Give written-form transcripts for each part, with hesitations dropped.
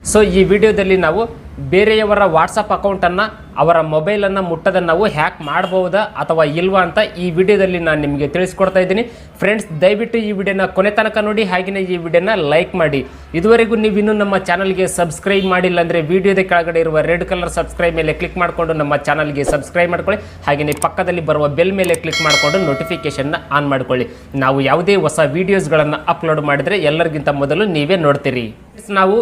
So ಈ ವಿಡಿಯೋದಲ್ಲಿ ನಾವು ಬೇರೆಯವರ ವಾಟ್ಸಪ್ ಅಕೌಂಟನ್ನು ಅವರ ಮೊಬೈಲನ್ನು ಮುಟ್ಟದೆ ನಾವು ಹ್ಯಾಕ್ ಮಾಡಬಹುದಾ ಅಥವಾ ಇಲ್ವಾ ಅಂತ ಈ ವಿಡಿಯೋದಲ್ಲಿ ನಾನು ನಿಮಗೆ ತಿಳಿಸ್ಕೊಡ್ತಾ ಇದ್ದೀನಿ. ಫ್ರೆಂಡ್ಸ್, ದಯವಿಟ್ಟು ಈ ವಿಡಿಯೋನ ಕೊನೆ ತನಕ ನೋಡಿ, ಹಾಗೆಯೇ ಈ ವಿಡಿಯೋನ ಲೈಕ್ ಮಾಡಿ. ಇದುವರೆಗೂ ನೀವು ಇನ್ನೂ ನಮ್ಮ ಚಾನಲ್ಗೆ ಸಬ್ಸ್ಕ್ರೈಬ್ ಮಾಡಿಲ್ಲ ಅಂದರೆ ವಿಡಿಯೋದ ಕೆಳಗಡೆ ಇರುವ ರೆಡ್ ಕಲರ್ ಸಬ್ಸ್ಕ್ರೈಬ್ ಮೇಲೆ ಕ್ಲಿಕ್ ಮಾಡಿಕೊಂಡು ನಮ್ಮ ಚಾನಲ್ಗೆ ಸಬ್ಸ್ಕ್ರೈಬ್ ಮಾಡ್ಕೊಳ್ಳಿ. ಹಾಗೆಯೇ ಪಕ್ಕದಲ್ಲಿ ಬರುವ ಬೆಲ್ ಮೇಲೆ ಕ್ಲಿಕ್ ಮಾಡಿಕೊಂಡು ನೋಟಿಫಿಕೇಷನ್ನ ಆನ್ ಮಾಡಿಕೊಳ್ಳಿ. ನಾವು ಯಾವುದೇ ಹೊಸ ವೀಡಿಯೋಸ್ಗಳನ್ನು ಅಪ್ಲೋಡ್ ಮಾಡಿದರೆ ಎಲ್ಲರಿಗಿಂತ ಮೊದಲು ನೀವೇ ನೋಡ್ತೀರಿ. ನಾವು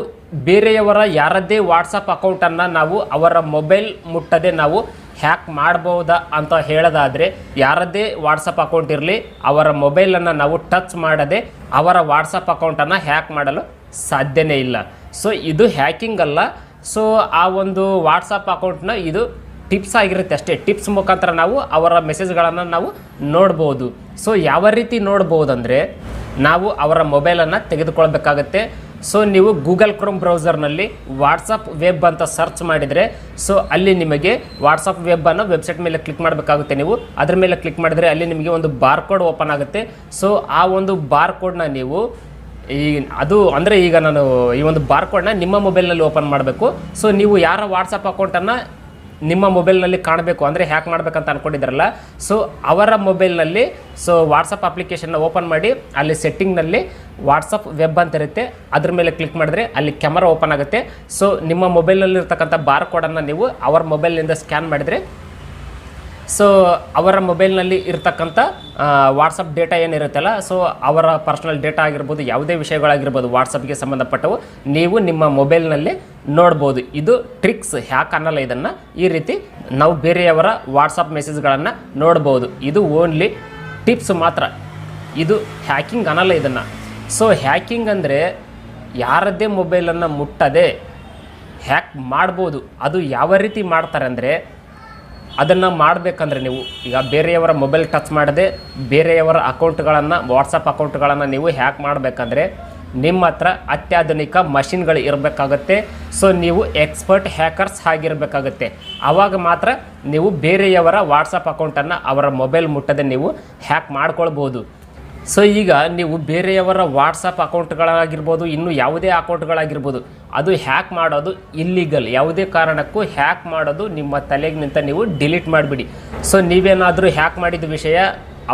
ಬೇರೆಯವರ ಯಾರದ್ದೇ ವಾಟ್ಸಪ್ ಅಕೌಂಟನ್ನು ನಾವು ಅವರ ಮೊಬೈಲ್ ಮುಟ್ಟದೆ ನಾವು ಹ್ಯಾಕ್ ಮಾಡಬಹುದಾ ಅಂತ ಹೇಳೋದಾದರೆ, ಯಾರದ್ದೇ ವಾಟ್ಸಪ್ ಅಕೌಂಟ್ ಇರಲಿ ಅವರ ಮೊಬೈಲನ್ನು ನಾವು ಟಚ್ ಮಾಡದೆ ಅವರ ವಾಟ್ಸಪ್ ಅಕೌಂಟನ್ನು ಹ್ಯಾಕ್ ಮಾಡಲು ಸಾಧ್ಯನೇ ಇಲ್ಲ. ಸೊ ಇದು ಹ್ಯಾಕಿಂಗ್ ಅಲ್ಲ. ಸೊ ಆ ಒಂದು ವಾಟ್ಸಪ್ ಅಕೌಂಟ್ನ ಇದು ಟಿಪ್ಸ್ ಆಗಿರುತ್ತೆ ಅಷ್ಟೇ. ಟಿಪ್ಸ್ ಮುಖಾಂತರ ನಾವು ಅವರ ಮೆಸೇಜ್ಗಳನ್ನು ನಾವು ನೋಡ್ಬೋದು. ಸೊ ಯಾವ ರೀತಿ ನೋಡ್ಬೋದಂದರೆ, ನಾವು ಅವರ ಮೊಬೈಲನ್ನು ತೆಗೆದುಕೊಳ್ಬೇಕಾಗತ್ತೆ. ಸೊ ನೀವು ಗೂಗಲ್ ಕ್ರೋಮ್ ಬ್ರೌಸರ್ನಲ್ಲಿ ವಾಟ್ಸಪ್ ವೆಬ್ ಅಂತ ಸರ್ಚ್ ಮಾಡಿದರೆ, ಸೊ ಅಲ್ಲಿ ನಿಮಗೆ ವಾಟ್ಸಪ್ ವೆಬ್ ಅನ್ನೋ ವೆಬ್ಸೈಟ್ ಮೇಲೆ ಕ್ಲಿಕ್ ಮಾಡಬೇಕಾಗುತ್ತೆ. ನೀವು ಅದ್ರ ಮೇಲೆ ಕ್ಲಿಕ್ ಮಾಡಿದರೆ ಅಲ್ಲಿ ನಿಮಗೆ ಒಂದು ಬಾರ್ ಕೋಡ್ ಓಪನ್ ಆಗುತ್ತೆ. ಸೊ ಆ ಒಂದು ಬಾರ್ ಕೋಡ್ನ ನೀವು ಈಗ ನಾನು ಈ ಒಂದು ಬಾರ್ ಕೋಡ್ನ ನಿಮ್ಮ ಮೊಬೈಲ್ನಲ್ಲಿ ಓಪನ್ ಮಾಡಬೇಕು. ಸೊ ನೀವು ಯಾರ ವಾಟ್ಸಪ್ ಅಕೌಂಟನ್ನು ನಿಮ್ಮ ಮೊಬೈಲ್ನಲ್ಲಿ ಕಾಣಬೇಕು ಅಂದರೆ ಹ್ಯಾಕ್ ಮಾಡಬೇಕಂತ ಅಂದ್ಕೊಂಡಿದ್ರಲ್ಲ, ಸೊ ಅವರ ಮೊಬೈಲ್ನಲ್ಲಿ ಸೊ ವಾಟ್ಸಪ್ ಅಪ್ಲಿಕೇಶನ್ನ ಓಪನ್ ಮಾಡಿ ಅಲ್ಲಿ ಸೆಟ್ಟಿಂಗ್ನಲ್ಲಿ ವಾಟ್ಸಪ್ ವೆಬ್ ಅಂತ ಇರುತ್ತೆ, ಅದ್ರ ಮೇಲೆ ಕ್ಲಿಕ್ ಮಾಡಿದ್ರೆ ಅಲ್ಲಿ ಕ್ಯಾಮರಾ ಓಪನ್ ಆಗುತ್ತೆ. ಸೊ ನಿಮ್ಮ ಮೊಬೈಲ್ನಲ್ಲಿರ್ತಕ್ಕಂಥ ಬಾರ್ ಕೋಡನ್ನು ನೀವು ಅವರ ಮೊಬೈಲ್ನಿಂದ ಸ್ಕ್ಯಾನ್ ಮಾಡಿದರೆ, ಸೊ ಅವರ ಮೊಬೈಲ್ನಲ್ಲಿ ಇರ್ತಕ್ಕಂಥ ವಾಟ್ಸಪ್ ಡೇಟಾ ಏನಿರುತ್ತಲ್ಲ, ಸೊ ಅವರ ಪರ್ಸ್ನಲ್ ಡೇಟಾ ಆಗಿರ್ಬೋದು, ಯಾವುದೇ ವಿಷಯಗಳಾಗಿರ್ಬೋದು ವಾಟ್ಸಪ್ಗೆ ಸಂಬಂಧಪಟ್ಟವು ನೀವು ನಿಮ್ಮ ಮೊಬೈಲ್ನಲ್ಲಿ ನೋಡ್ಬೋದು. ಇದು ಟ್ರಿಕ್ಸ್, ಹ್ಯಾಕ್ ಅನ್ನಲ್ಲ. ಇದನ್ನು ಈ ರೀತಿ ನಾವು ಬೇರೆಯವರ ವಾಟ್ಸಪ್ ಮೆಸೇಜ್ಗಳನ್ನು ನೋಡ್ಬೋದು. ಇದು ಓನ್ಲಿ ಟಿಪ್ಸ್ ಮಾತ್ರ, ಇದು ಹ್ಯಾಕಿಂಗ್ ಅನ್ನಲ್ಲ ಇದನ್ನು. ಸೊ ಹ್ಯಾಕಿಂಗ್ ಅಂದರೆ ಯಾರದ್ದೇ ಮೊಬೈಲನ್ನು ಮುಟ್ಟದೆ ಹ್ಯಾಕ್ ಮಾಡ್ಬೋದು. ಅದು ಯಾವ ರೀತಿ ಮಾಡ್ತಾರೆ ಅಂದರೆ, ಅದನ್ನು ಮಾಡಬೇಕಂದ್ರೆ ನೀವು ಈಗ ಬೇರೆಯವರ ಮೊಬೈಲ್ ಟಚ್ ಮಾಡದೆ ಬೇರೆಯವರ ಅಕೌಂಟ್ಗಳನ್ನು ವಾಟ್ಸಪ್ ಅಕೌಂಟ್ಗಳನ್ನು ನೀವು ಹ್ಯಾಕ್ ಮಾಡಬೇಕಂದ್ರೆ ನಿಮ್ಮ ಹತ್ರ ಅತ್ಯಾಧುನಿಕ ಮಷಿನ್ಗಳು ಇರಬೇಕಾಗತ್ತೆ. ಸೊ ನೀವು ಎಕ್ಸ್ಪರ್ಟ್ ಹ್ಯಾಕರ್ಸ್ ಆಗಿರಬೇಕಾಗತ್ತೆ. ಆವಾಗ ಮಾತ್ರ ನೀವು ಬೇರೆಯವರ ವಾಟ್ಸಪ್ ಅಕೌಂಟನ್ನು ಅವರ ಮೊಬೈಲ್ ಮುಟ್ಟದೆ ನೀವು ಹ್ಯಾಕ್ ಮಾಡ್ಕೊಳ್ಬೋದು. ಸೊ ಈಗ ನೀವು ಬೇರೆಯವರ ವಾಟ್ಸಪ್ ಅಕೌಂಟ್ಗಳಾಗಿರ್ಬೋದು, ಇನ್ನು ಯಾವುದೇ ಅಕೌಂಟ್ಗಳಾಗಿರ್ಬೋದು, ಅದು ಹ್ಯಾಕ್ ಮಾಡೋದು ಇಲ್ಲಿಗಲ್. ಯಾವುದೇ ಕಾರಣಕ್ಕೂ ಹ್ಯಾಕ್ ಮಾಡೋದು ನಿಮ್ಮ ತಲೆಗೆ ನಿಂತ ನೀವು ಡಿಲೀಟ್ ಮಾಡಿಬಿಡಿ. ಸೊ ನೀವೇನಾದರೂ ಹ್ಯಾಕ್ ಮಾಡಿದ ವಿಷಯ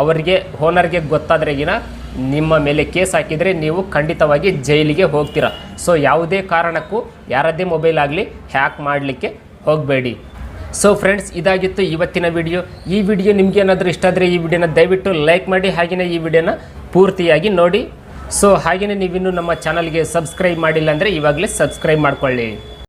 ಅವರಿಗೆ ಓನರ್ಗೆ ಗೊತ್ತಾದ್ರೆಗಿನ ನಿಮ್ಮ ಮೇಲೆ ಕೇಸ್ ಹಾಕಿದರೆ ನೀವು ಖಂಡಿತವಾಗಿ ಜೈಲಿಗೆ ಹೋಗ್ತೀರಾ. ಸೊ ಯಾವುದೇ ಕಾರಣಕ್ಕೂ ಯಾರದ್ದೇ ಮೊಬೈಲ್ ಆಗಲಿ ಹ್ಯಾಕ್ ಮಾಡಲಿಕ್ಕೆ ಹೋಗಬೇಡಿ. ಸೊ ಫ್ರೆಂಡ್ಸ್, ಇದಾಗಿತ್ತು ಇವತ್ತಿನ ವಿಡಿಯೋ. ಈ ವಿಡಿಯೋ ನಿಮ್ಗೆ ಏನಾದರೂ ಇಷ್ಟ ಆದರೆ ಈ ವಿಡಿಯೋನ ದಯವಿಟ್ಟು ಲೈಕ್ ಮಾಡಿ, ಹಾಗೆಯೇ ಈ ವಿಡಿಯೋನ ಪೂರ್ತಿಯಾಗಿ ನೋಡಿ. ಸೊ ಹಾಗೆಯೇ ನೀವಿನ್ನೂ ನಮ್ಮ ಚಾನಲ್ಗೆ ಸಬ್ಸ್ಕ್ರೈಬ್ ಮಾಡಿಲ್ಲ ಅಂದರೆ ಇವಾಗಲೇ ಸಬ್ಸ್ಕ್ರೈಬ್ ಮಾಡ್ಕೊಳ್ಳಿ.